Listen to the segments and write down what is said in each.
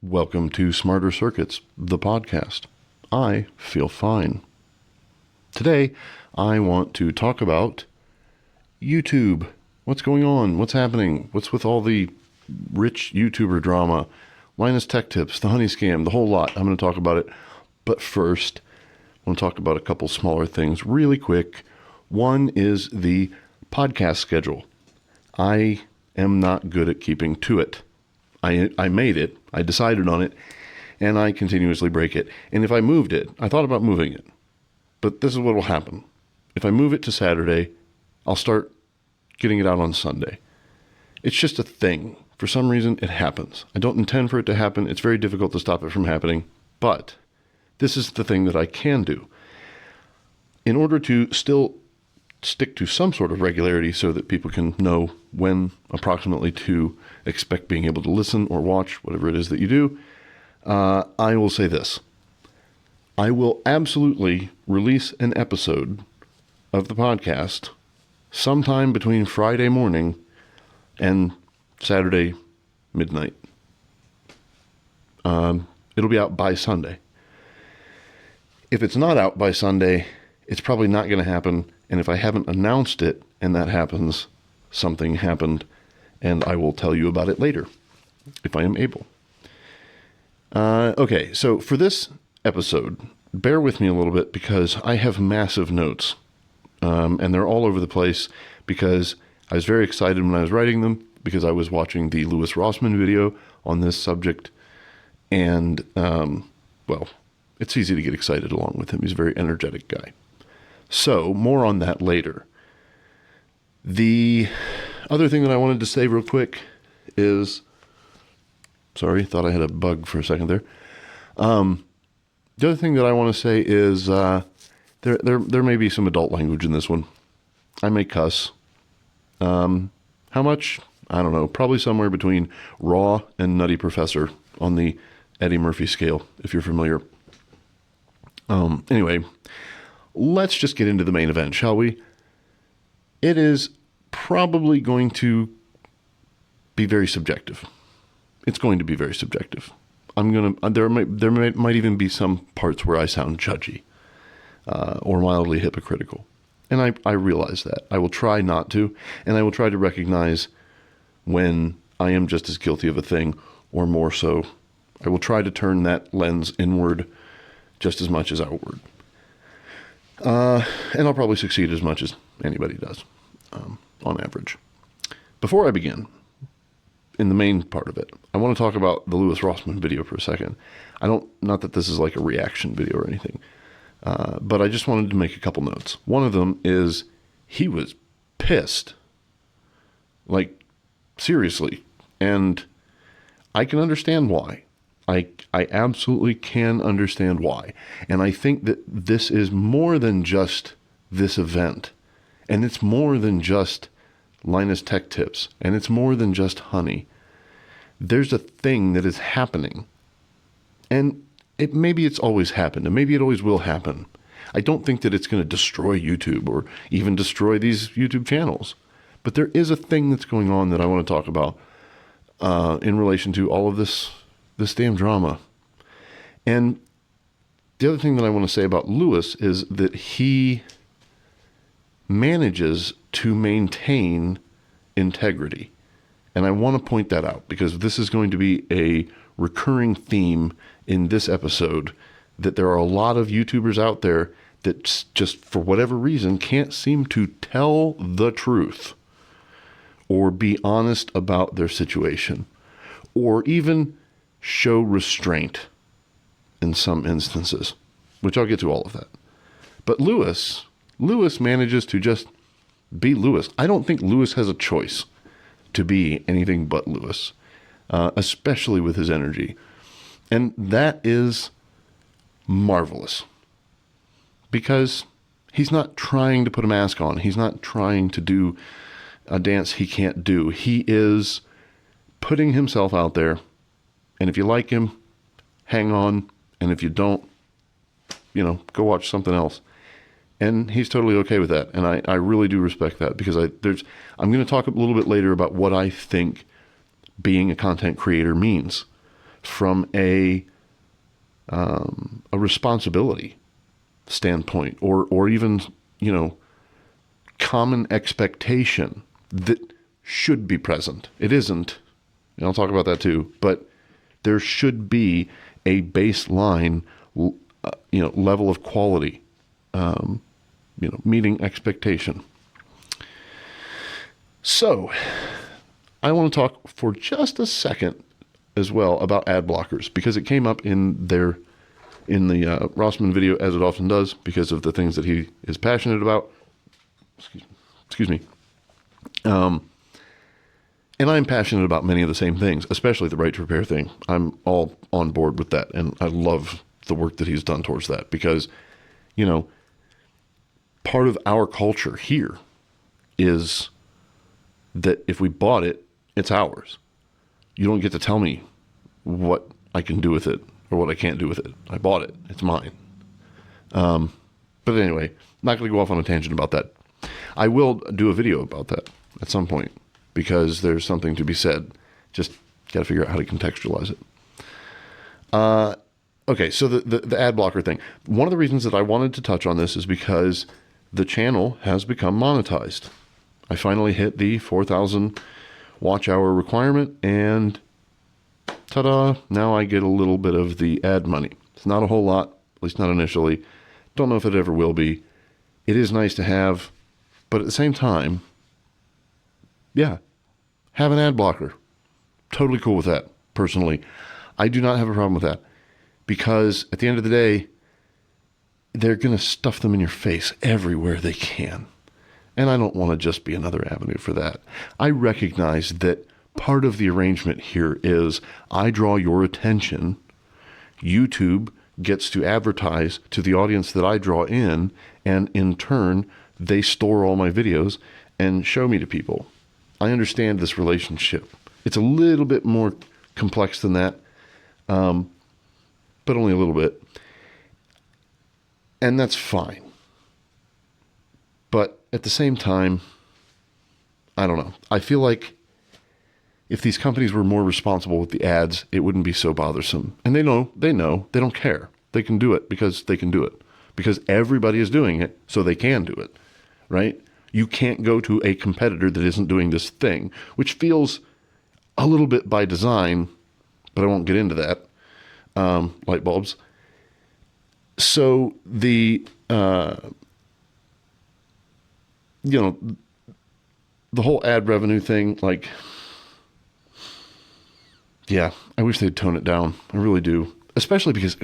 Welcome to Smarter Circuits, the podcast. I feel fine. Today, I want to talk about YouTube. What's going on? What's happening? What's with all the rich YouTuber drama? Linus Tech Tips, the honey scam, the whole lot. I'm going to talk about it. But first, I want to talk about a couple smaller things really quick. One is the podcast schedule. I am not good at keeping to it. I made it, I decided on it, and I continuously break it. And if I moved it, I thought about moving it. But this is what will happen. If I move it to Saturday, I'll start getting it out on Sunday. It's just a thing. For some reason, it happens. I don't intend for it to happen. It's very difficult to stop it from happening. But this is the thing that I can do. In order to still stick to some sort of regularity so that people can know when approximately to expect being able to listen or watch, whatever it is that you do, I will say this. I will absolutely release an episode of the podcast sometime between Friday morning and Saturday midnight. It'll be out by Sunday. If it's not out by Sunday, it's probably not going to happen. And if I haven't announced it and that happens, something happened, and I will tell you about it later, if I am able. Okay, so for this episode, bear with me a little bit because I have massive notes, and they're all over the place because I was very excited when I was writing them because I was watching the Louis Rossmann video on this subject, and, well, it's easy to get excited along with him. He's a very energetic guy. So, more on that later. The other thing that I wanted to say real quick is, sorry, thought I had a bug for a second there. The other thing that I want to say is there may be some adult language in this one. I may cuss. How much? I don't know. Probably somewhere between raw and nutty professor on the Eddie Murphy scale, if you're familiar. Anyway, let's just get into the main event, shall we? It is probably going to be very subjective. It's going to be very subjective. There might even be some parts where I sound judgy, or mildly hypocritical. And I realize that. I will try not to, and I will try to recognize when I am just as guilty of a thing, or more so. I will try to turn that lens inward just as much as outward. And I'll probably succeed as much as anybody does, on average. Before I begin, in the main part of it, I want to talk about the Louis Rossmann video for a second. Not that this is like a reaction video or anything, but I just wanted to make a couple notes. One of them is he was pissed. Like, seriously. And I can understand why. I absolutely can understand why. And I think that this is more than just this event. And it's more than just Linus Tech Tips. And it's more than just honey. There's a thing that is happening. And maybe it's always happened. And maybe it always will happen. I don't think that it's going to destroy YouTube or even destroy these YouTube channels. But there is a thing that's going on that I want to talk about in relation to all of this damn drama. And the other thing that I want to say about Louis is that he manages to maintain integrity. And I want to point that out because this is going to be a recurring theme in this episode, that there are a lot of YouTubers out there that just, for whatever reason, can't seem to tell the truth or be honest about their situation or even show restraint in some instances, which I'll get to all of that. But Louis manages to just be Louis. I don't think Louis has a choice to be anything but Louis, especially with his energy. And that is marvelous because he's not trying to put a mask on. He's not trying to do a dance he can't do. He is putting himself out there. And if you like him, hang on. And if you don't, go watch something else. And he's totally okay with that. And I really do respect that because I'm going to talk a little bit later about what I think being a content creator means from a responsibility standpoint, or even, common expectation that should be present. It isn't, and I'll talk about that too, but there should be a baseline, level of quality, meeting expectation. So I want to talk for just a second as well about ad blockers, because it came up in the Rossman video, as it often does, because of the things that he is passionate about. Excuse me. And I'm passionate about many of the same things, especially the right to repair thing. I'm all on board with that, and I love the work that he's done towards that, because, part of our culture here is that if we bought it, it's ours. You don't get to tell me what I can do with it or what I can't do with it. I bought it. It's mine. But anyway, not going to go off on a tangent about that. I will do a video about that at some point, because there's something to be said. Just got to figure out how to contextualize it. Okay, so the ad blocker thing. One of the reasons that I wanted to touch on this is because the channel has become monetized. I finally hit the 4,000 watch hour requirement, and ta-da, now I get a little bit of the ad money. It's not a whole lot, at least not initially. Don't know if it ever will be. It is nice to have, but at the same time, yeah, have an ad blocker. Totally cool with that, personally. I do not have a problem with that, because at the end of the day, they're going to stuff them in your face everywhere they can. And I don't want to just be another avenue for that. I recognize that part of the arrangement here is I draw your attention. YouTube gets to advertise to the audience that I draw in, and in turn, they store all my videos and show me to people. I understand this relationship. It's a little bit more complex than that, but only a little bit. And that's fine. But at the same time, I don't know. I feel like if these companies were more responsible with the ads, it wouldn't be so bothersome. And they know, they don't care. They can do it because they can do it. Because everybody is doing it, so they can do it, right? You can't go to a competitor that isn't doing this thing, which feels a little bit by design, but I won't get into that. Light bulbs. So the whole ad revenue thing, like, yeah, I wish they'd tone it down. I really do. Especially because,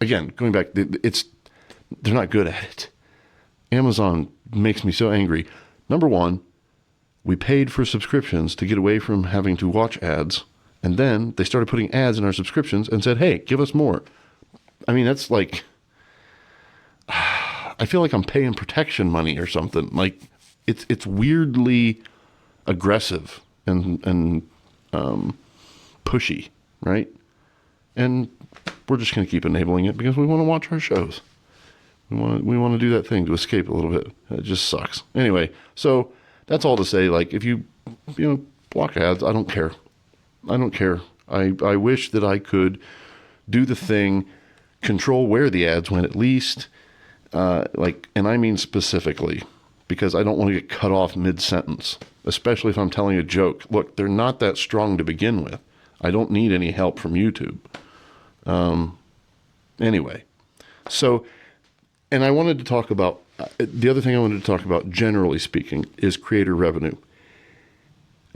again, going back, they're not good at it. Amazon makes me so angry. Number one, we paid for subscriptions to get away from having to watch ads. And then they started putting ads in our subscriptions and said, hey, give us more. I mean, that's like, I feel like I'm paying protection money or something. Like, it's weirdly aggressive and pushy, right? And we're just going to keep enabling it because we want to watch our shows. We want to do that thing to escape a little bit. It just sucks. Anyway, so that's all to say, like, if you block ads, I don't care. I don't care. I wish that I could do the thing, control where the ads went at least, and I mean specifically, because I don't want to get cut off mid-sentence, especially if I'm telling a joke. Look, they're not that strong to begin with. I don't need any help from YouTube. Anyway, so, and I wanted to talk about, the other thing I wanted to talk about, generally speaking, is creator revenue.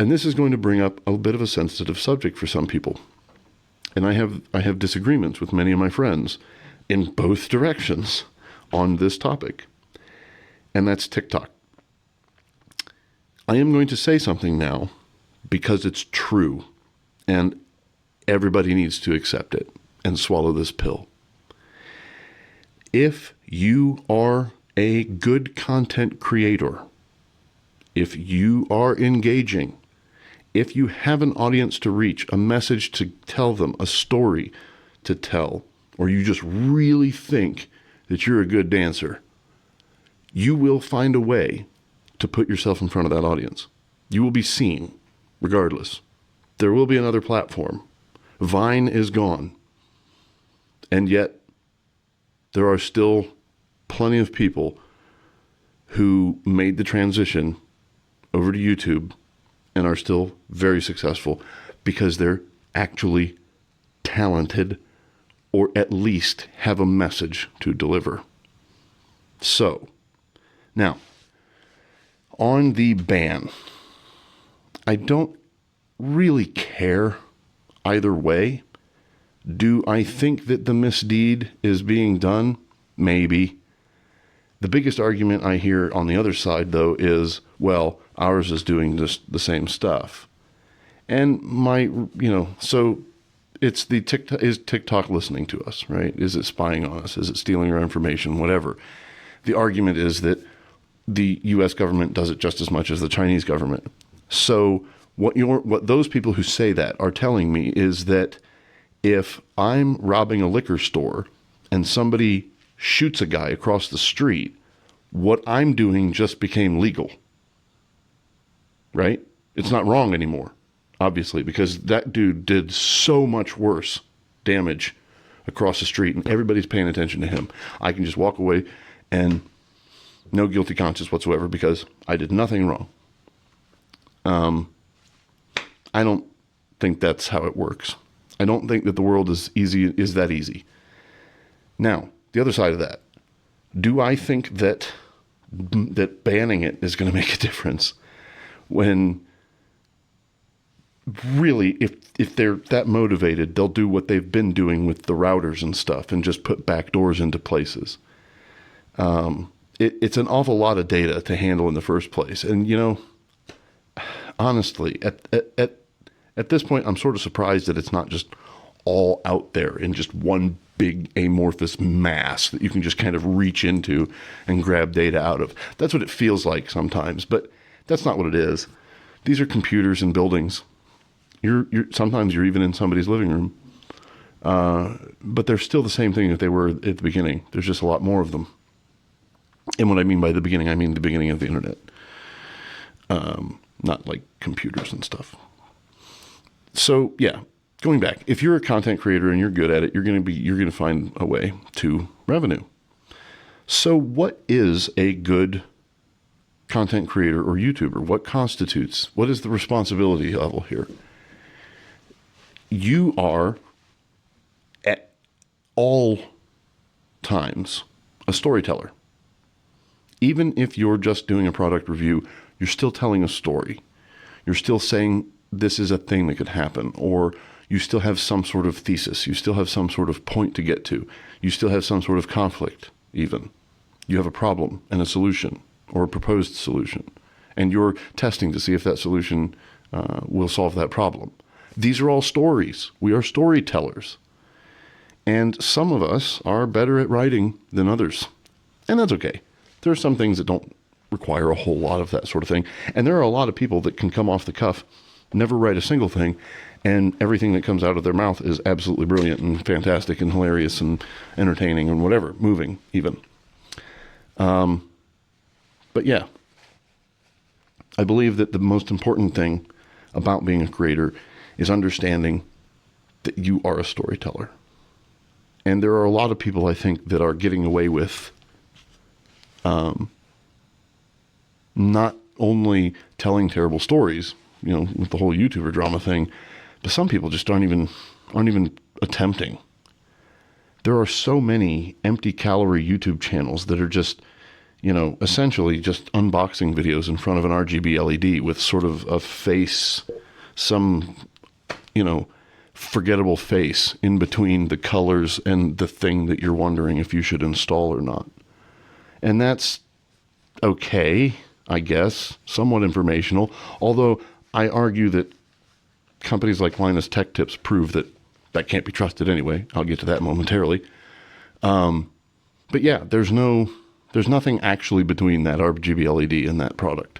And this is going to bring up a bit of a sensitive subject for some people. And I have disagreements with many of my friends in both directions on this topic. And that's TikTok. I am going to say something now because it's true and everybody needs to accept it and swallow this pill. If you are a good content creator, if you are engaging, if you have an audience to reach, a message to tell them, a story to tell, or you just really think that you're a good dancer, you will find a way to put yourself in front of that audience. You will be seen, regardless. There will be another platform Vine is gone. And yet there are still plenty of people who made the transition over to YouTube and are still very successful because they're actually talented, or at least have a message to deliver. So, now, on the ban, I don't really care either way. Do I think that the misdeed is being done? Maybe. The biggest argument I hear on the other side, though, is, well, ours is doing the same stuff. And so it's is TikTok listening to us, right? Is it spying on us? Is it stealing our information? Whatever. The argument is that the U.S. government does it just as much as the Chinese government. So what those people who say that are telling me is that if I'm robbing a liquor store and somebody shoots a guy across the street, what I'm doing just became legal, right? It's not wrong anymore, obviously, because that dude did so much worse damage across the street and everybody's paying attention to him. I can just walk away and no guilty conscience whatsoever because I did nothing wrong. I don't think that's how it works. I don't think that the world is that easy. Now, the other side of that, do I think that banning it is going to make a difference when really, if they're that motivated, they'll do what they've been doing with the routers and stuff and just put backdoors into places. It's an awful lot of data to handle in the first place. And, honestly, at this point, I'm sort of surprised that it's not just all out there in just one big amorphous mass that you can just kind of reach into and grab data out of. That's what it feels like sometimes, but that's not what it is. These are computers and buildings. Sometimes you're even in somebody's living room. But they're still the same thing that they were at the beginning. There's just a lot more of them. And what I mean by the beginning, I mean the beginning of the internet. Not like computers and stuff. So yeah, going back, if you're a content creator and you're good at it, you're going to find a way to revenue. So what is a good content creator or YouTuber? What is the responsibility level here? You are at all times a storyteller. Even if you're just doing a product review, you're still telling a story. You're still saying this is a thing that could happen, or you still have some sort of thesis. You still have some sort of point to get to. You still have some sort of conflict, even. You have a problem and a solution, or a proposed solution, and you're testing to see if that solution will solve that problem. These are all stories. We are storytellers. And some of us are better at writing than others. And that's okay. There are some things that don't require a whole lot of that sort of thing. And there are a lot of people that can come off the cuff, never write a single thing, and everything that comes out of their mouth is absolutely brilliant and fantastic and hilarious and entertaining and whatever, moving even. But yeah, I believe that the most important thing about being a creator is understanding that you are a storyteller. And there are a lot of people, I think, that are getting away with not only telling terrible stories, with the whole YouTuber drama thing, but some people just aren't even attempting. There are so many empty calorie YouTube channels that are just, essentially just unboxing videos in front of an RGB LED with sort of a face, some, forgettable face in between the colors and the thing that you're wondering if you should install or not. And that's okay, I guess, somewhat informational, although I argue that companies like Linus Tech Tips prove that can't be trusted anyway. I'll get to that momentarily. But yeah, there's nothing actually between that RGB LED and that product.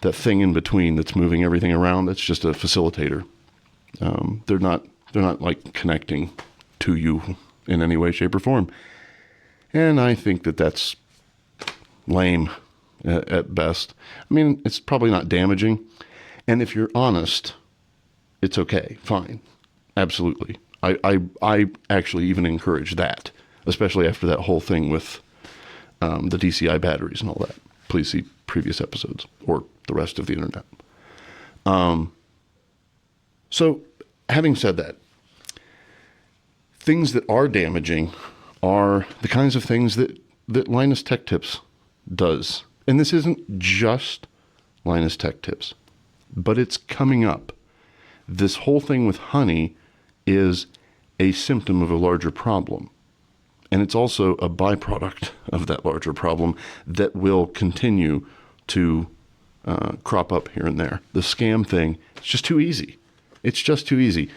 That thing in between that's moving everything around, that's just a facilitator. They're not like connecting to you in any way, shape, or form. And I think that that's lame at best. I mean, it's probably not damaging. And if you're honest, it's okay, fine. Absolutely. I actually even encourage that, especially after that whole thing with the DCI batteries and all that. Please see previous episodes or the rest of the internet. So having said that, things that are damaging are the kinds of things that Linus Tech Tips does. And this isn't just Linus Tech Tips, but it's coming up. This whole thing with honey is a symptom of a larger problem. And it's also a byproduct of that larger problem that will continue to crop up here and there. The scam thing, it's just too easy. It's just too easy.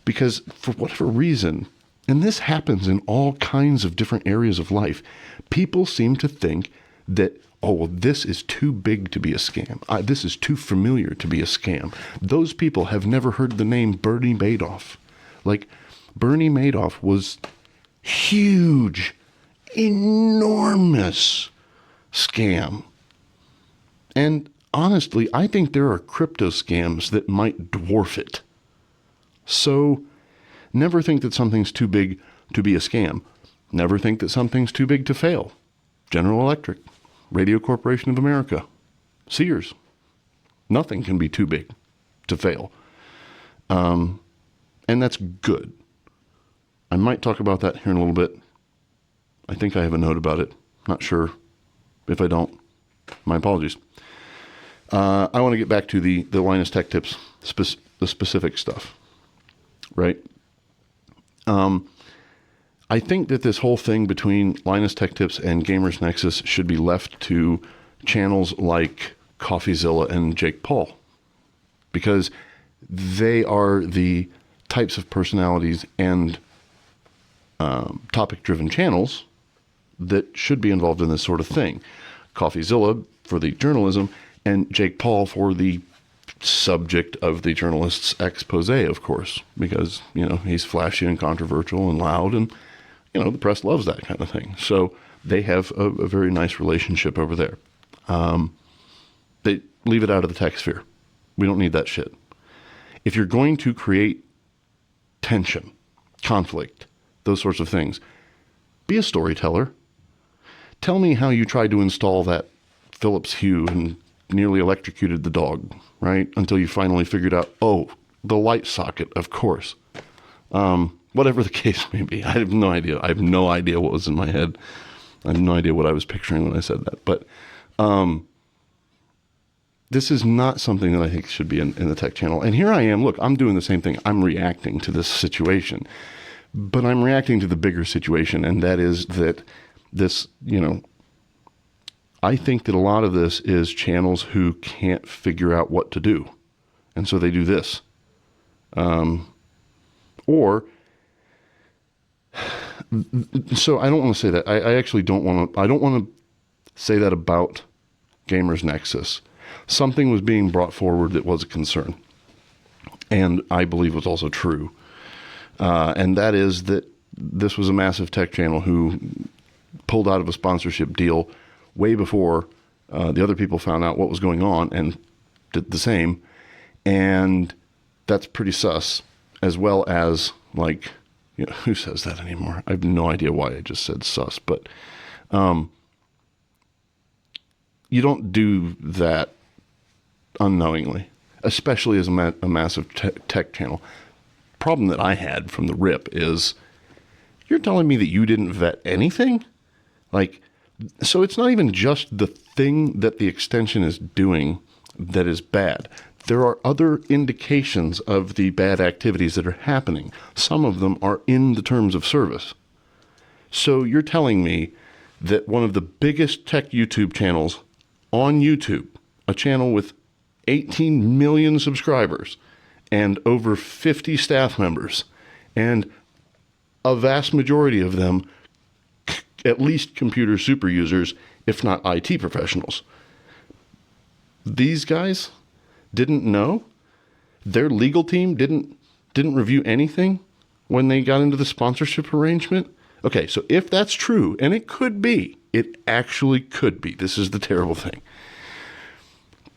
Because for whatever reason, and this happens in all kinds of different areas of life, people seem to think that, oh, well, this is too big to be a scam. This is too familiar to be a scam. Those people have never heard the name Bernie Madoff. Like, Bernie Madoff was huge, enormous scam. And honestly, I think there are crypto scams that might dwarf it. So never think that something's too big to be a scam. Never think that something's too big to fail. General Electric, Radio Corporation of America, Sears. Nothing can be too big to fail. And that's good. I might talk about that here in a little bit. I think I have a note about it. Not sure. If I don't, my apologies. I want to get back to the Linus Tech Tips, the specific stuff, right? I think that this whole thing between Linus Tech Tips and Gamers Nexus should be left to channels like CoffeeZilla and Jake Paul, because they are the types of personalities and topic-driven channels that should be involved in this sort of thing. CoffeeZilla for the journalism, and Jake Paul for the subject of the journalist's expose, of course, because, he's flashy and controversial and loud, and, the press loves that kind of thing. So they have a very nice relationship over there. They leave it out of the tech sphere. We don't need that shit. If you're going to create tension, conflict, those sorts of things, be a storyteller. Tell me how you tried to install that Philips Hue and nearly electrocuted the dog, right? Until you finally figured out, oh, the light socket, of course. Whatever the case may be. I have no idea. I have no idea what was in my head. I have no idea what I was picturing when I said that. But this is not something that I think should be in the tech channel. And here I am. Look, I'm doing the same thing. I'm reacting to this situation. But I'm reacting to the bigger situation, and that is that this, I think that a lot of this is channels who can't figure out what to do. And so they do this. So I don't want to say that. I actually don't want to, I don't want to say that about Gamers Nexus. Something was being brought forward that was a concern. And I believe was also true. And that is that this was a massive tech channel who pulled out of a sponsorship deal way before the other people found out what was going on and did the same. And that's pretty sus, as well as, like, who says that anymore? I have no idea why I just said sus, but you don't do that unknowingly, especially as a massive tech channel. Problem that I had from the rip is, you're telling me that you didn't vet anything? Like, so it's not even just the thing that the extension is doing that is bad. There are other indications of the bad activities that are happening. Some of them are in the terms of service. So you're telling me that one of the biggest tech YouTube channels on YouTube, a channel with 18 million subscribers and over 50 staff members, and a vast majority of them at least computer super users, if not IT professionals. These guys didn't know? Their legal team didn't review anything when they got into the sponsorship arrangement? Okay, so if that's true, and it could be, it actually could be. This is the terrible thing.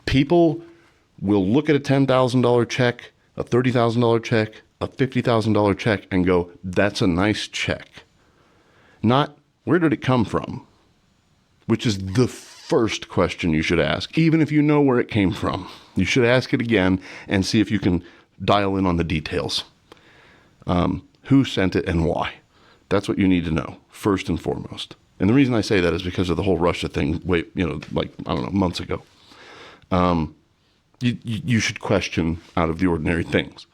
People will look at a $10,000 check, a $30,000 check, a $50,000 check and go, that's a nice check. Not, where did it come from? Which is the first question you should ask, even if you know where it came from. You should ask it again and see if you can dial in on the details. Who sent it and why? That's what you need to know, first and foremost. And the reason I say that is because of the whole Russia thing, months ago. You should question out of the ordinary things.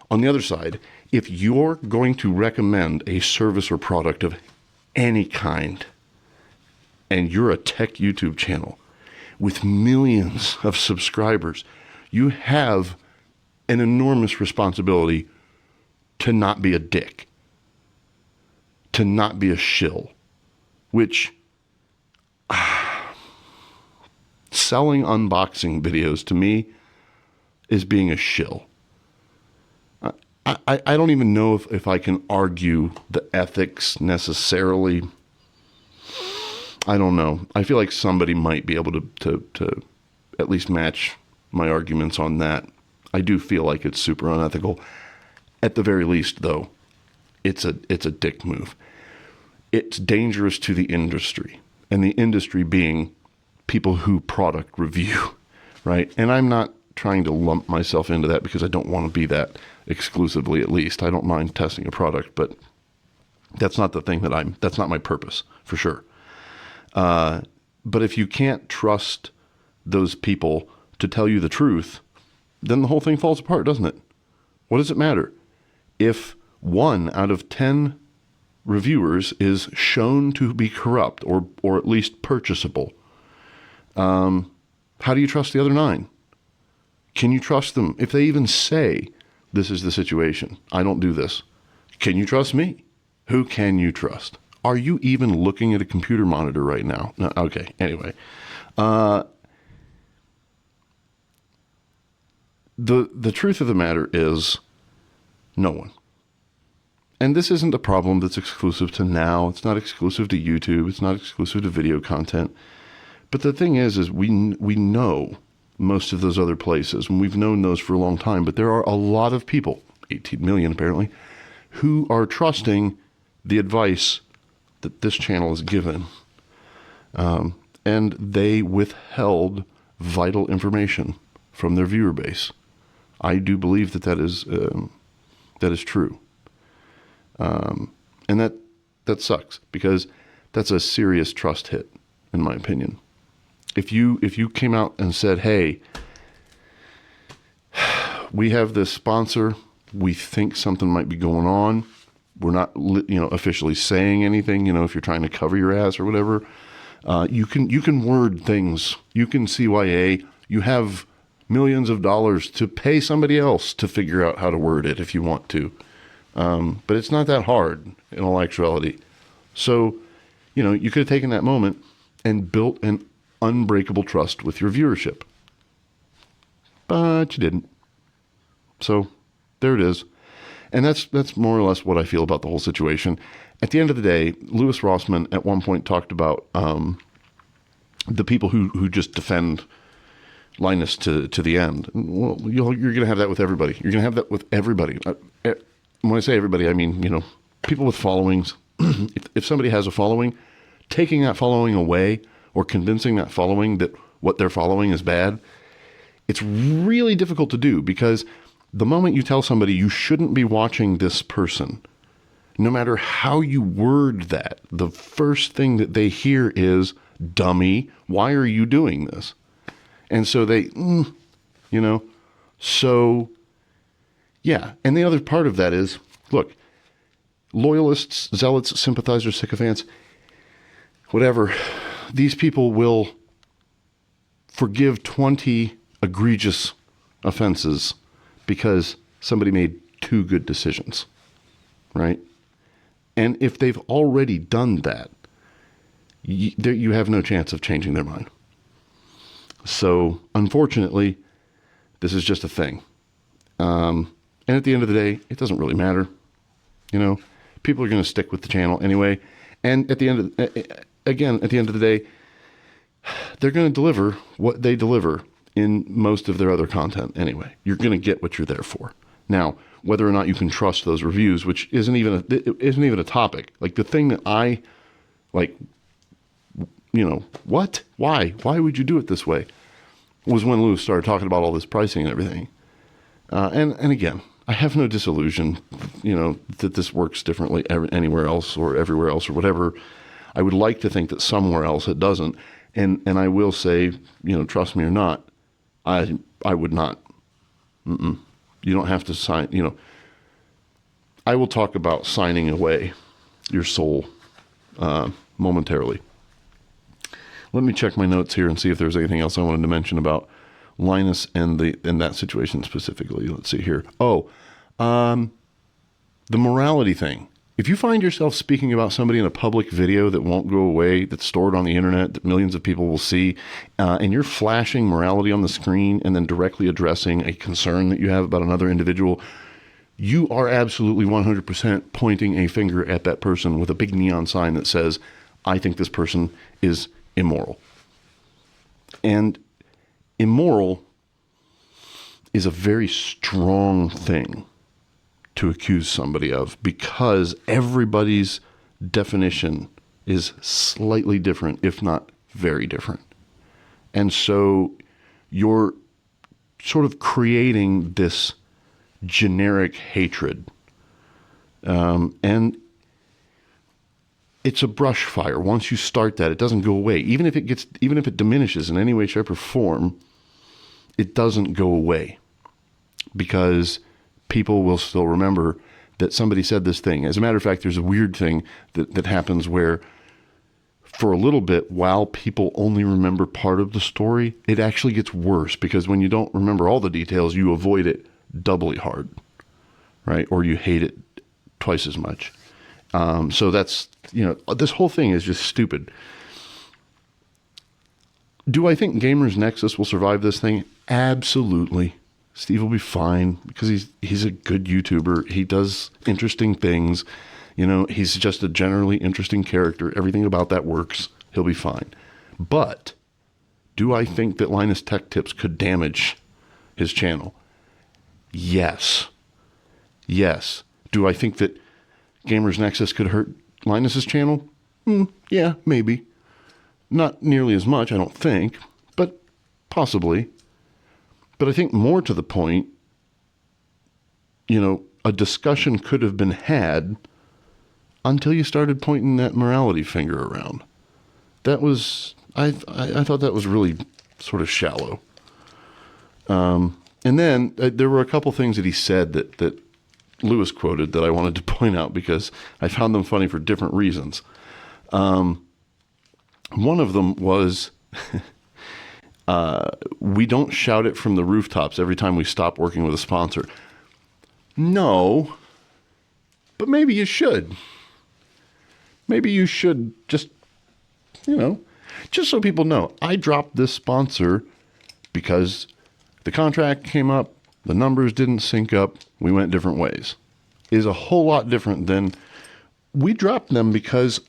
On the other side, if you're going to recommend a service or product of any kind, and you're a tech YouTube channel with millions of subscribers, you have an enormous responsibility to not be a dick, to not be a shill, which selling unboxing videos to me is being a shill. I don't even know if I can argue the ethics necessarily. I don't know. I feel like somebody might be able to at least match my arguments on that. I do feel like it's super unethical. At the very least, though, it's a dick move. It's dangerous to the industry, and the industry being people who product review, right? And I'm not trying to lump myself into that because I don't want to be that exclusively, at least. I don't mind testing a product, but that's not the thing that's not my purpose, for sure. But if you can't trust those people to tell you the truth, then the whole thing falls apart, doesn't it? What does it matter? If 1 out of 10 reviewers is shown to be corrupt or at least purchasable, how do you trust the other 9? Can you trust them? If they even say, this is the situation, I don't do this, can you trust me? Who can you trust? Are you even looking at a computer monitor right now? No, okay, anyway. The truth of the matter is no one. And this isn't a problem that's exclusive to now. It's not exclusive to YouTube. It's not exclusive to video content. But the thing is we know most of those other places, and we've known those for a long time, but there are a lot of people, 18 million apparently, who are trusting the advice that this channel is given. And they withheld vital information from their viewer base. I do believe that is true. And that sucks, because that's a serious trust hit, in my opinion. If you came out and said, hey, we have this sponsor, we think something might be going on, we're not officially saying anything, if you're trying to cover your ass or whatever, you can word things. You can CYA. You have millions of dollars to pay somebody else to figure out how to word it if you want to. But it's not that hard in all actuality. So, you could have taken that moment and built an unbreakable trust with your viewership. But you didn't. So there it is. And that's more or less what I feel about the whole situation. At the end of the day, Louis Rossmann at one point talked about the people who just defend Linus to the end. Well, you're going to have that with everybody. You're going to have that with everybody. When I say everybody, I mean, people with followings. If somebody has a following, taking that following away or convincing that following that what they're following is bad, it's really difficult to do, because the moment you tell somebody you shouldn't be watching this person, no matter how you word that, the first thing that they hear is, dummy, why are you doing this? And so they, so yeah. And the other part of that is, look, loyalists, zealots, sympathizers, sycophants, whatever, these people will forgive 20 egregious offenses because somebody made 2 good decisions, right? And if they've already done that, you have no chance of changing their mind. So, unfortunately, this is just a thing. And at the end of the day, it doesn't really matter. People are going to stick with the channel anyway. And at the end of the day, they're going to deliver what they deliver in most of their other content anyway. You're going to get what you're there for. Now, whether or not you can trust those reviews, which isn't even a topic. Like the thing that I like, what? Why would you do it this way? Was when Lewis started talking about all this pricing and everything. And again, I have no disillusion, that this works differently anywhere else or everywhere else or whatever. I would like to think that somewhere else it doesn't. And I will say, trust me or not, I would not. You don't have to sign, I will talk about signing away your soul momentarily. Let me check my notes here and see if there's anything else I wanted to mention about Linus and that situation specifically. Let's see here. The morality thing. If you find yourself speaking about somebody in a public video that won't go away, that's stored on the internet, that millions of people will see, and you're flashing morality on the screen and then directly addressing a concern that you have about another individual, you are absolutely 100% pointing a finger at that person with a big neon sign that says, I think this person is immoral. And immoral is a very strong thing to accuse somebody of, because everybody's definition is slightly different, if not very different. And so you're sort of creating this generic hatred. And it's a brush fire. Once you start that, it doesn't go away. Even if it diminishes in any way, shape, or form, it doesn't go away, because people will still remember that somebody said this thing. As a matter of fact, there's a weird thing that happens where for a little bit, while people only remember part of the story, it actually gets worse, because when you don't remember all the details, you avoid it doubly hard, right? Or you hate it twice as much. So that's, this whole thing is just stupid. Do I think Gamers Nexus will survive this thing? Absolutely. Steve will be fine, because he's a good YouTuber. He does interesting things. He's just a generally interesting character. Everything about that works. He'll be fine. But do I think that Linus Tech Tips could damage his channel? Yes. Yes. Do I think that Gamers Nexus could hurt Linus's channel? Yeah, maybe. Not nearly as much, I don't think, but possibly. But I think more to the point, a discussion could have been had until you started pointing that morality finger around. That was, I thought that was really sort of shallow. And then there were a couple things that he said that Lewis quoted that I wanted to point out, because I found them funny for different reasons. One of them was... we don't shout it from the rooftops every time we stop working with a sponsor. No, but maybe you should. Maybe you should just so people know. I dropped this sponsor because the contract came up, the numbers didn't sync up, we went different ways. Is a whole lot different than we dropped them because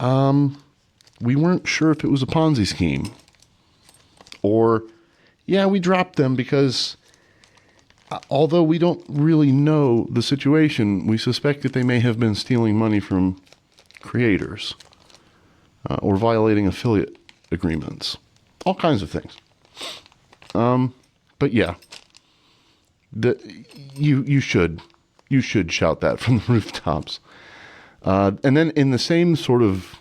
we weren't sure if it was a Ponzi scheme. Or, we dropped them because, although we don't really know the situation, we suspect that they may have been stealing money from creators or violating affiliate agreements. All kinds of things. But yeah, you should shout that from the rooftops. And then in the same sort of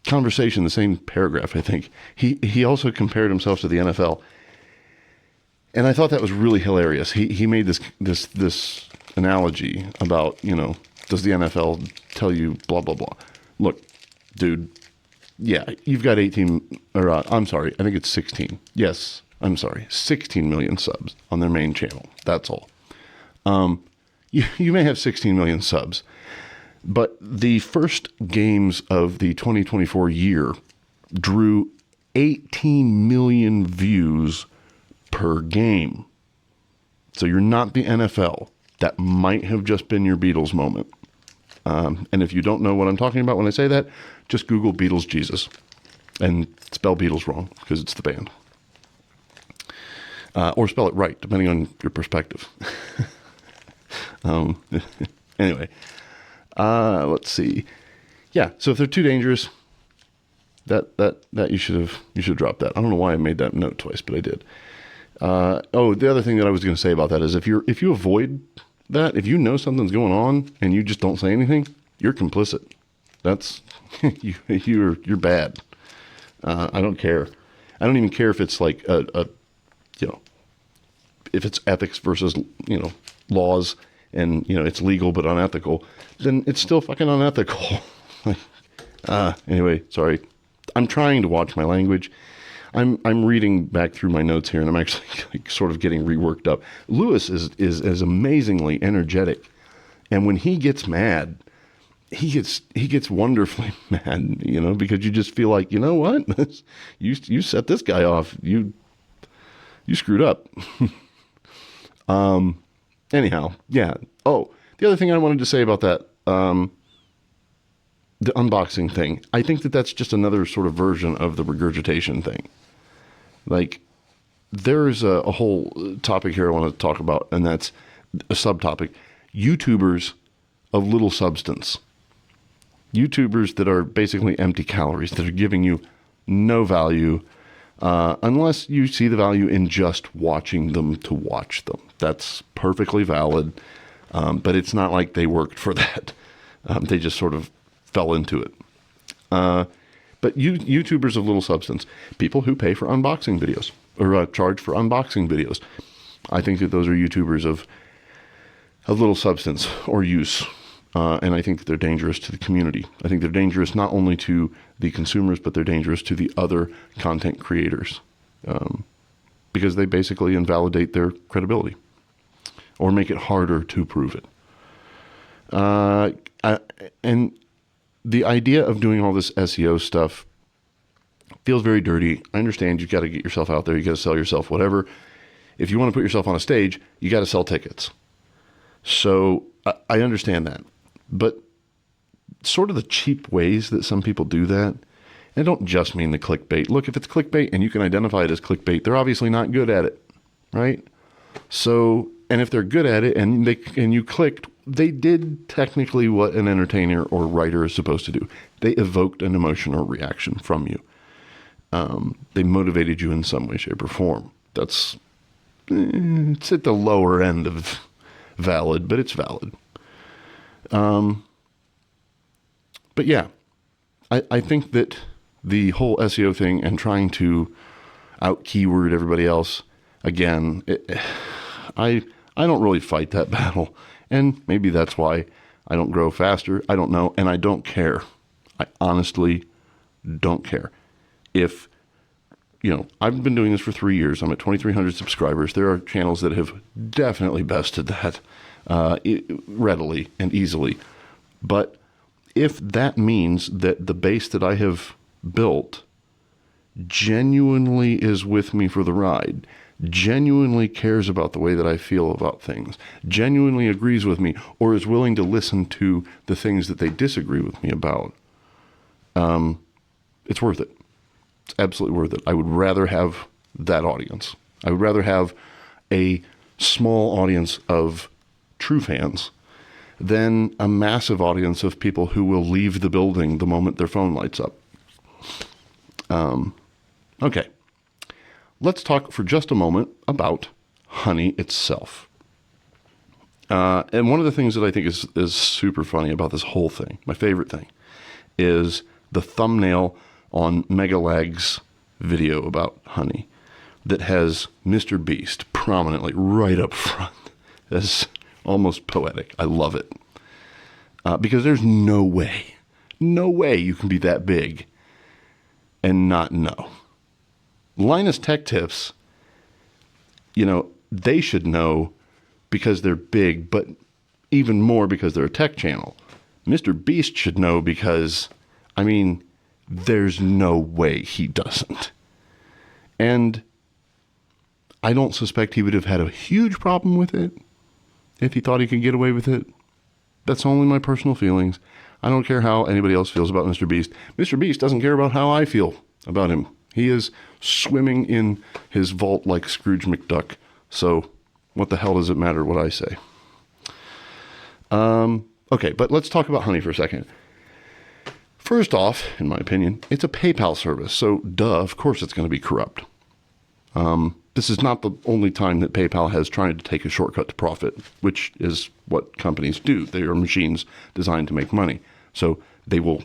conversation, the same paragraph, I think, he also compared himself to the NFL. And I thought that was really hilarious. He made this analogy about, does the NFL tell you blah, blah, blah. Look, dude, yeah, you've got 18, or I'm sorry, I think it's 16. Yes, I'm sorry, 16 million subs on their main channel. That's all. You may have 16 million subs, but the first games of the 2024 year drew 18 million views per game. So you're not the NFL. That might have just been your Beatles moment. And if you don't know what I'm talking about when I say that, just Google Beatles Jesus and spell Beatles wrong because it's the band. or spell it right, depending on your perspective. Anyway, let's see. Yeah, so if they're too dangerous, that you should drop that. I don't know why I made that note twice, but I did. The other thing that I was going to say about that is if you avoid that, if you know something's going on and you just don't say anything, you're complicit. That's you're bad. I don't care. I don't even care if it's like if it's ethics versus laws and it's legal but unethical, then it's still fucking unethical. Anyway, sorry. I'm trying to watch my language. I'm reading back through my notes here, and I'm actually sort of getting reworked up. Lewis is amazingly energetic, and when he gets mad, he gets wonderfully mad. Because you just feel like, you know what, you set this guy off. You screwed up. Anyhow, yeah. Oh, the other thing I wanted to say about that. The unboxing thing. I think that's just another sort of version of the regurgitation thing. Like, there's a whole topic here I want to talk about, and that's a subtopic. YouTubers of little substance. YouTubers that are basically empty calories, that are giving you no value, unless you see the value in just watching them to watch them. That's perfectly valid, but it's not like they worked for that. They just sort of fell into it. But YouTubers of little substance, people who pay for unboxing videos or charge for unboxing videos, I think that those are YouTubers of little substance or use. And I think that they're dangerous to the community. I think they're dangerous not only to the consumers, but they're dangerous to the other content creators, because they basically invalidate their credibility or make it harder to prove it. And the idea of doing all this SEO stuff feels very dirty. I understand you've got to get yourself out there. You got to sell yourself, whatever. If you want to put yourself on a stage, you got to sell tickets. So I understand that. But sort of the cheap ways that some people do that, and I don't just mean the clickbait. Look, if it's clickbait and you can identify it as clickbait, they're obviously not good at it, right? So, and if they're good at it and you clicked, they did technically what an entertainer or writer is supposed to do. They evoked an emotional reaction from you. They motivated you in some way, shape, or form. It's at the lower end of valid, but it's valid. But yeah, I think that the whole SEO thing and trying to out keyword everybody else, again, I don't really fight that battle. And maybe that's why I don't grow faster. I don't know. And I don't care. I honestly don't care. If, I've been doing this for 3 years. I'm at 2,300 subscribers. There are channels that have definitely bested that readily and easily. But if that means that the base that I have built genuinely is with me for the ride, genuinely cares about the way that I feel about things, genuinely agrees with me, or is willing to listen to the things that they disagree with me about, it's worth it. It's absolutely worth it. I would rather have that audience. I would rather have a small audience of true fans than a massive audience of people who will leave the building the moment their phone lights up. Okay. Let's talk for just a moment about honey itself. And one of the things that I think is super funny about this whole thing, my favorite thing, is the thumbnail on Megalag's video about honey that has Mr. Beast prominently right up front. That's almost poetic. I love it. Because there's no way you can be that big and not know. Linus Tech Tips, they should know because they're big, but even more because they're a tech channel. Mr. Beast should know because, there's no way he doesn't. And I don't suspect he would have had a huge problem with it if he thought he could get away with it. That's only my personal feelings. I don't care how anybody else feels about Mr. Beast. Mr. Beast doesn't care about how I feel about him. He is swimming in his vault like Scrooge McDuck. So what the hell does it matter what I say? Okay, but let's talk about honey for a second. First off, in my opinion, it's a PayPal service. So duh, of course it's going to be corrupt. This is not the only time that PayPal has tried to take a shortcut to profit, which is what companies do. They are machines designed to make money. So they will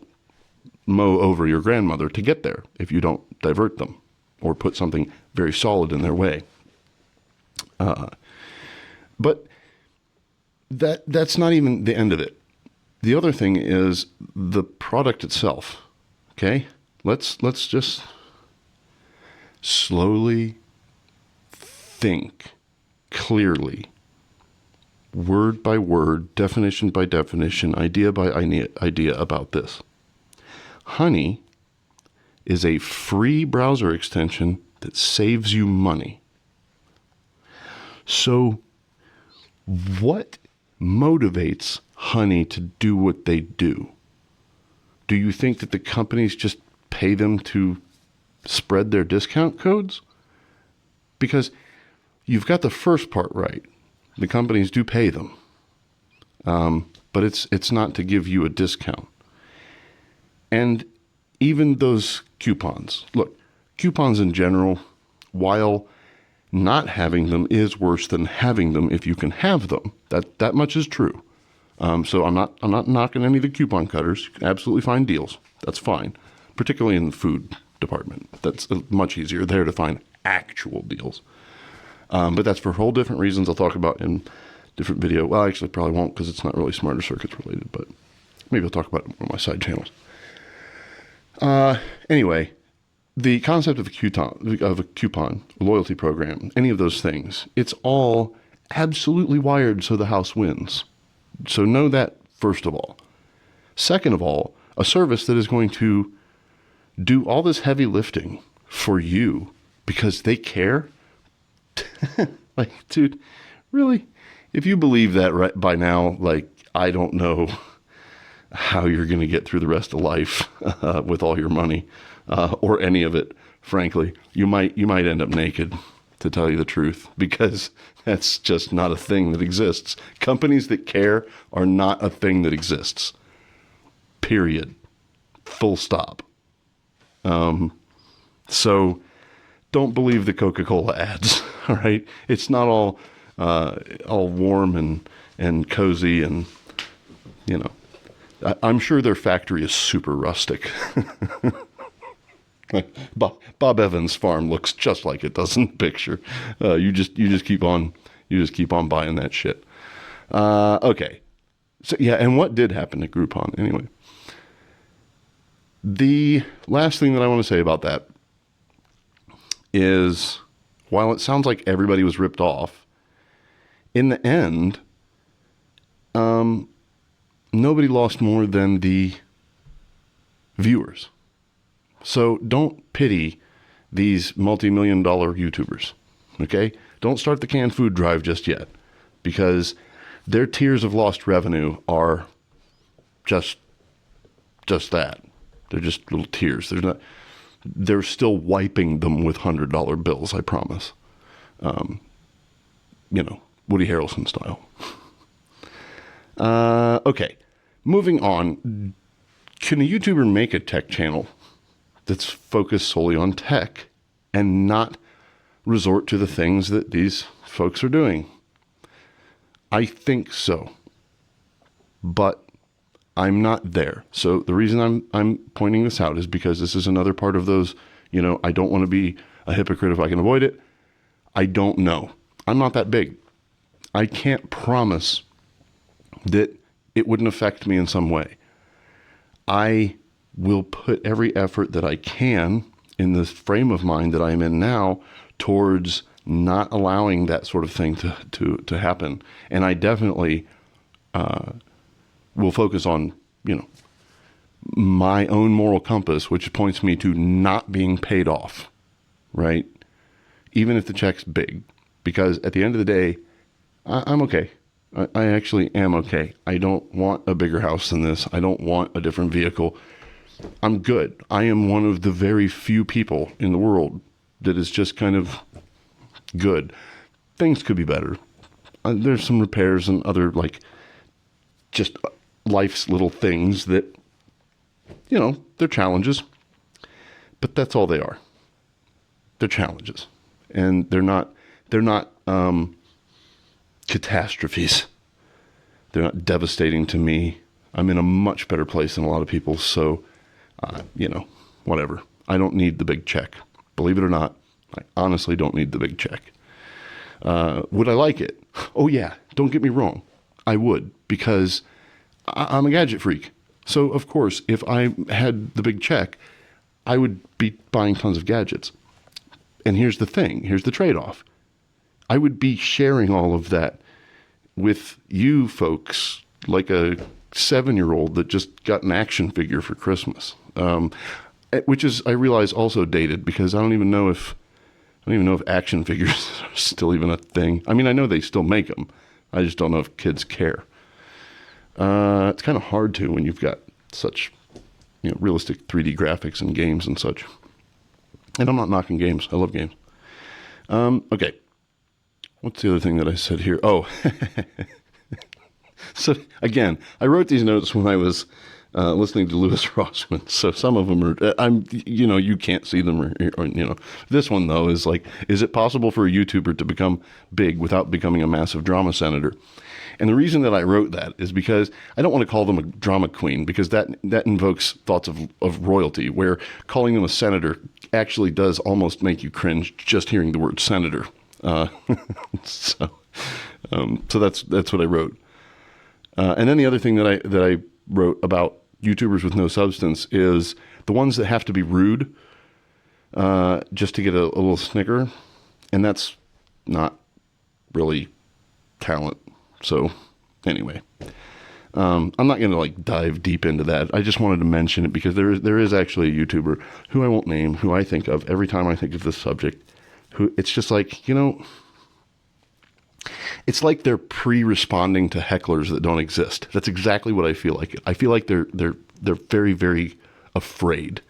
mow over your grandmother to get there if you don't divert them or put something very solid in their way. But that's not even the end of it. The other thing is the product itself. Okay? Let's just slowly think clearly, word by word, definition by definition, idea by idea about this. Honey is a free browser extension that saves you money. So what motivates Honey to do what they do? Do you think that the companies just pay them to spread their discount codes? Because you've got the first part right. The companies do pay them. But it's not to give you a discount. And even those coupons. Look, coupons in general, while not having them is worse than having them if you can have them. That much is true. So I'm not knocking any of the coupon cutters. You can absolutely find deals. That's fine. Particularly in the food department. That's much easier there to find actual deals. But that's for whole different reasons I'll talk about in different video. Well, I actually probably won't because it's not really Smarter Circuits related, but maybe I'll talk about it on my side channels. Anyway, the concept of a coupon, a loyalty program, any of those things, it's all absolutely wired so the house wins. So know that first of all. Second of all, a service that is going to do all this heavy lifting for you because they care. Like, dude, really? If you believe that right by now, like, I don't know how you're going to get through the rest of life with all your money or any of it. Frankly, you might end up naked, to tell you the truth, because that's just not a thing that exists. Companies that care are not a thing that exists. Period. Full stop. So don't believe the Coca-Cola ads. All right, it's not all warm and cozy, and you know, I'm sure their factory is super rustic. Bob Evans' farm looks just like it does in the picture. You just keep on buying that shit. Okay, so yeah, and what did happen to Groupon anyway? The last thing that I want to say about that is, while it sounds like everybody was ripped off, in the end, nobody lost more than the viewers. So don't pity these multi-million-dollar YouTubers, okay? Don't start the canned food drive just yet, because their tiers of lost revenue are just that. They're just little tears. They're still wiping them with $100 bills, I promise. You know, Woody Harrelson style. Okay, moving on. Can a YouTuber make a tech channel that's focused solely on tech and not resort to the things that these folks are doing? I think so, but I'm not there. So the reason I'm pointing this out is because this is another part of those, you know, I don't want to be a hypocrite if I can avoid it. I don't know. I'm not that big. I can't promise that it wouldn't affect me in some way. I will put every effort that I can in this frame of mind that I'm in now towards not allowing that sort of thing to happen. And I definitely will focus on, you know, my own moral compass, which points me to not being paid off, right? Even if the check's big, because at the end of the day, I'm okay. I actually am okay. I don't want a bigger house than this. I don't want a different vehicle. I'm good. I am one of the very few people in the world that is just kind of good. Things could be better. There's some repairs and other, like, just life's little things that, they're challenges. But that's all they are. They're challenges. And they're not catastrophes. They're not devastating to me. I'm in a much better place than a lot of people. So, whatever. I don't need the big check. Believe it or not, I honestly don't need the big check. Would I like it? Oh yeah, don't get me wrong. I would, because I'm a gadget freak. So of course, if I had the big check, I would be buying tons of gadgets. And here's the thing, here's the trade-off. I would be sharing all of that with you folks like a 7-year-old that just got an action figure for Christmas. Which is, I realize, also dated, because I don't even know if action figures are still even a thing. I mean, I know they still make them. I just don't know if kids care. It's kind of hard to when you've got such, realistic 3D graphics and games and such. And I'm not knocking games. I love games. Okay. What's the other thing that I said here? Oh, so again, I wrote these notes when I was listening to Louis Rossman. So some of them are, you can't see them or. This one though is like, is it possible for a YouTuber to become big without becoming a massive drama senator? And the reason that I wrote that is because I don't want to call them a drama queen, because that invokes thoughts of royalty, where calling them a senator actually does almost make you cringe just hearing the word senator. So that's what I wrote. And then the other thing that I wrote about YouTubers with no substance is the ones that have to be rude just to get a little snicker, and that's not really talent. So anyway, I'm not going to dive deep into that. I just wanted to mention it because there is actually a YouTuber who I won't name, who I think of every time I think of this subject, who it's just like, it's like they're pre-responding to hecklers that don't exist. That's exactly what I feel like. I feel like they're very, very afraid.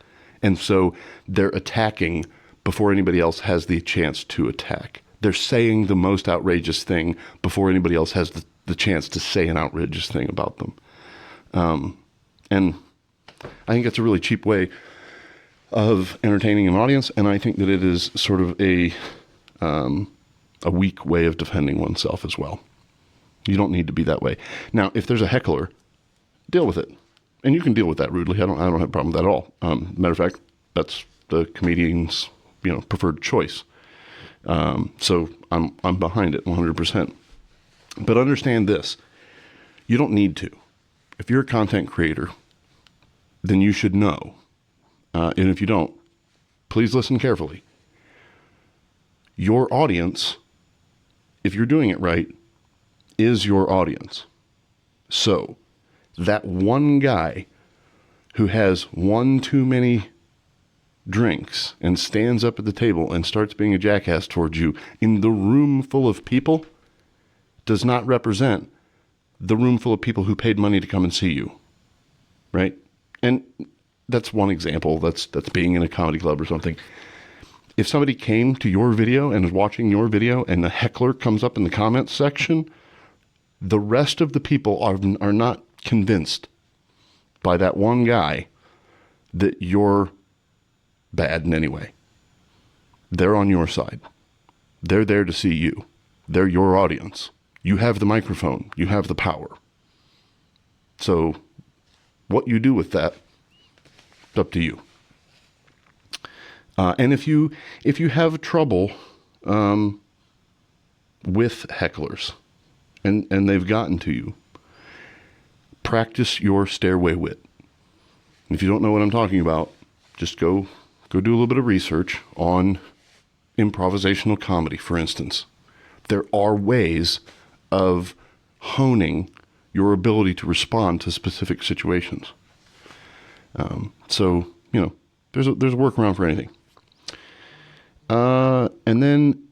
And so they're attacking before anybody else has the chance to attack. They're saying the most outrageous thing before anybody else has the chance to say an outrageous thing about them. And I think that's a really cheap way of entertaining an audience. And I think that it is sort of a weak way of defending oneself as well. You don't need to be that way. Now, if there's a heckler, deal with it. And you can deal with that rudely. I don't have a problem with that at all. Matter of fact, that's the comedian's, preferred choice. So I'm behind it 100%. But understand this, you don't need to. If you're a content creator, then you should know. And if you don't, please listen carefully. Your audience, if you're doing it right, is your audience. So that one guy who has one too many drinks and stands up at the table and starts being a jackass towards you in the room full of people does not represent the room full of people who paid money to come and see you, right? And that's one example. That's being in a comedy club or something. If somebody came to your video and is watching your video and a heckler comes up in the comments section, the rest of the people are not convinced by that one guy that you're bad in any way. They're on your side. They're there to see you. They're your audience. You have the microphone. You have the power. So what you do with that, it's up to you. And if you have trouble with hecklers and they've gotten to you, practice your stairway wit. If you don't know what I'm talking about, just go do a little bit of research on improvisational comedy, for instance. There are ways of honing your ability to respond to specific situations. So, there's a workaround for anything. And then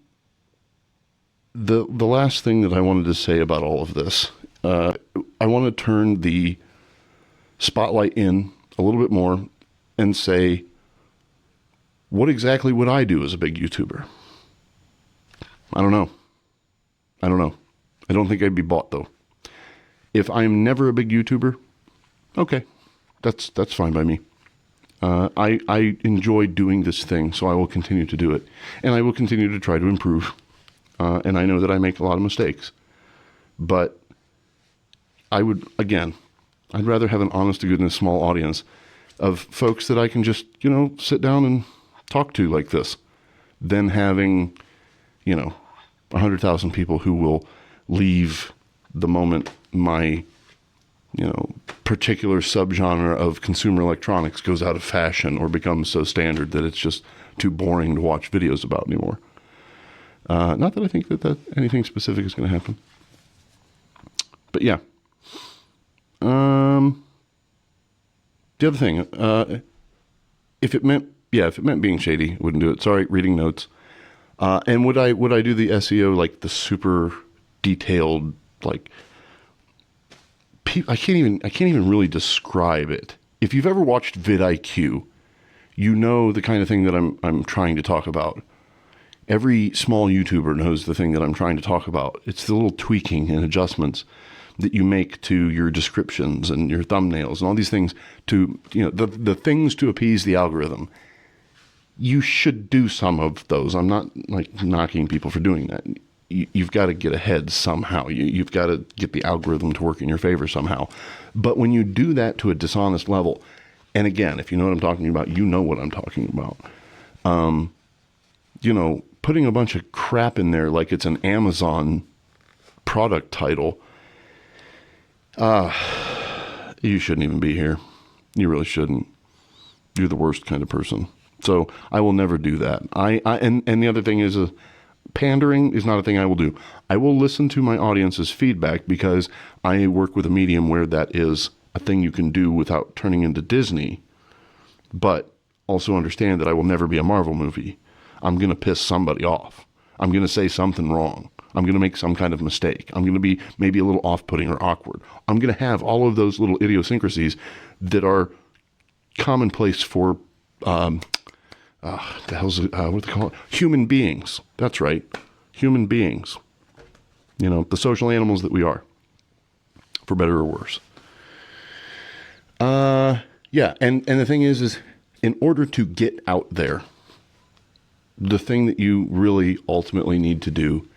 the last thing that I wanted to say about all of this, I want to turn the spotlight in a little bit more and say, what exactly would I do as a big YouTuber? I don't know. I don't think I'd be bought, though. If I'm never a big YouTuber, okay, that's fine by me. I enjoy doing this thing, so I will continue to do it. And I will continue to try to improve. And I know that I make a lot of mistakes. But I would, again, I'd rather have an honest-to-goodness small audience of folks that I can just, sit down and talk to like this than having, 100,000 people who will leave the moment my, particular subgenre of consumer electronics goes out of fashion or becomes so standard that it's just too boring to watch videos about anymore. Not that I think that anything specific is going to happen. But yeah. The other thing, if it meant being shady, wouldn't do it. Sorry, reading notes. And would I do the SEO, like the super detailed, like, I can't even really describe it. If you've ever watched vidIQ, you know the kind of thing that I'm trying to talk about. Every small YouTuber knows the thing that I'm trying to talk about. It's the little tweaking and adjustments that you make to your descriptions and your thumbnails and all these things to, the things to appease the algorithm. You should do some of those. I'm not like knocking people for doing that. You've got to get ahead somehow. You've got to get the algorithm to work in your favor somehow. But when you do that to a dishonest level, and again, if you know what I'm talking about, you know what I'm talking about. Putting a bunch of crap in there like it's an Amazon product title, you shouldn't even be here. You really shouldn't. You're the worst kind of person. So I will never do that. And the other thing is, pandering is not a thing I will do. I will listen to my audience's feedback because I work with a medium where that is a thing you can do without turning into Disney. But also understand that I will never be a Marvel movie. I'm going to piss somebody off. I'm going to say something wrong. I'm going to make some kind of mistake. I'm going to be maybe a little off-putting or awkward. I'm going to have all of those little idiosyncrasies that are commonplace for, what do they call it? Human beings. That's right. Human beings. The social animals that we are, for better or worse. Yeah. And the thing is in order to get out there, the thing that you really ultimately need to do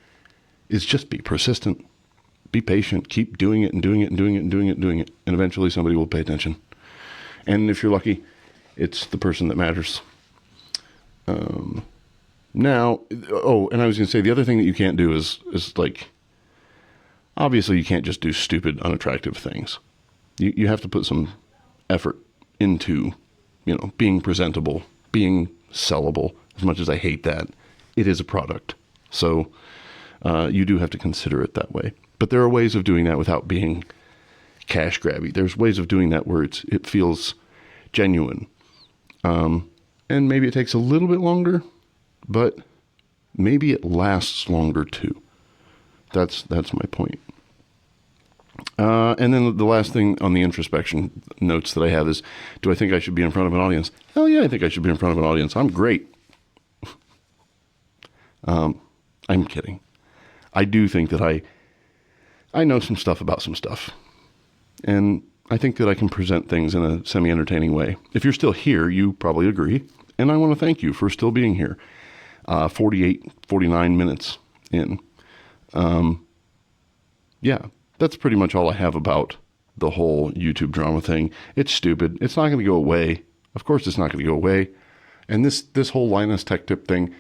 is just be persistent, be patient, keep doing it and doing it and doing it and doing it and doing it. And eventually somebody will pay attention. And if you're lucky, it's the person that matters. And I was going to say, the other thing that you can't do is like, obviously you can't just do stupid, unattractive things. You have to put some effort into, being presentable, being sellable. As much as I hate that, it is a product. So you do have to consider it that way. But there are ways of doing that without being cash grabby. There's ways of doing that where it feels genuine. And maybe it takes a little bit longer, but maybe it lasts longer too. That's my point. And then the last thing on the introspection notes that I have is, do I think I should be in front of an audience? Hell yeah, I think I should be in front of an audience. I'm great. I'm kidding. I do think that I know some stuff about some stuff. And I think that I can present things in a semi-entertaining way. If you're still here, you probably agree. And I want to thank you for still being here. 49 minutes in. Yeah, that's pretty much all I have about the whole YouTube drama thing. It's stupid. It's not going to go away. Of course it's not going to go away. And this whole Linus Tech Tip thing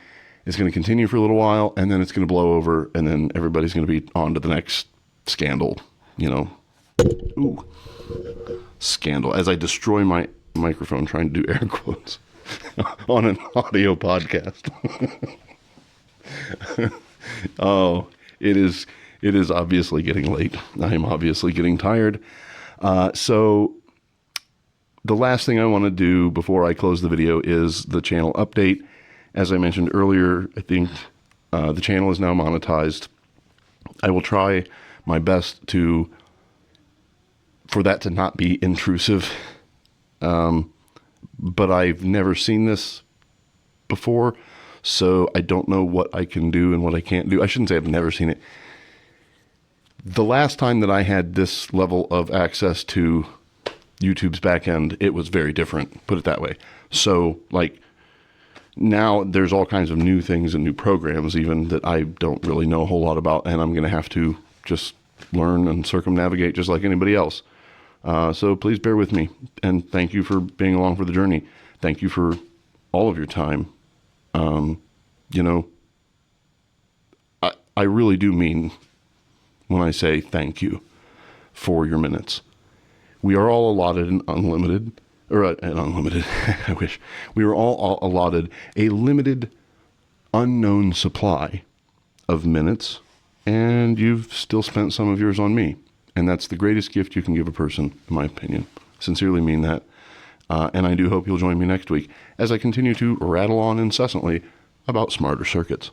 is going to continue for a little while, and then it's going to blow over, and then everybody's going to be on to the next scandal, Ooh. Scandal. As I destroy my microphone trying to do air quotes on an audio podcast. Oh, it is obviously getting late. I am obviously getting tired. So the last thing I want to do before I close the video is the channel update. As I mentioned earlier, I think the channel is now monetized. I will try my best for that to not be intrusive. but I've never seen this before, so I don't know what I can do and what I can't do. I shouldn't say I've never seen it. The last time that I had this level of access to YouTube's backend, it was very different, put it that way. So, like, now there's all kinds of new things and new programs even that I don't really know a whole lot about, and I'm going to have to just learn and circumnavigate just like anybody else. So please bear with me, and thank you for being along for the journey. Thank you for all of your time. You know, I really do mean when I say thank you for your minutes. We are all allotted an unlimited, I wish. We are all allotted a limited, unknown supply of minutes, and you've still spent some of yours on me. And that's the greatest gift you can give a person, in my opinion. Sincerely mean that. And I do hope you'll join me next week as I continue to rattle on incessantly about smarter circuits.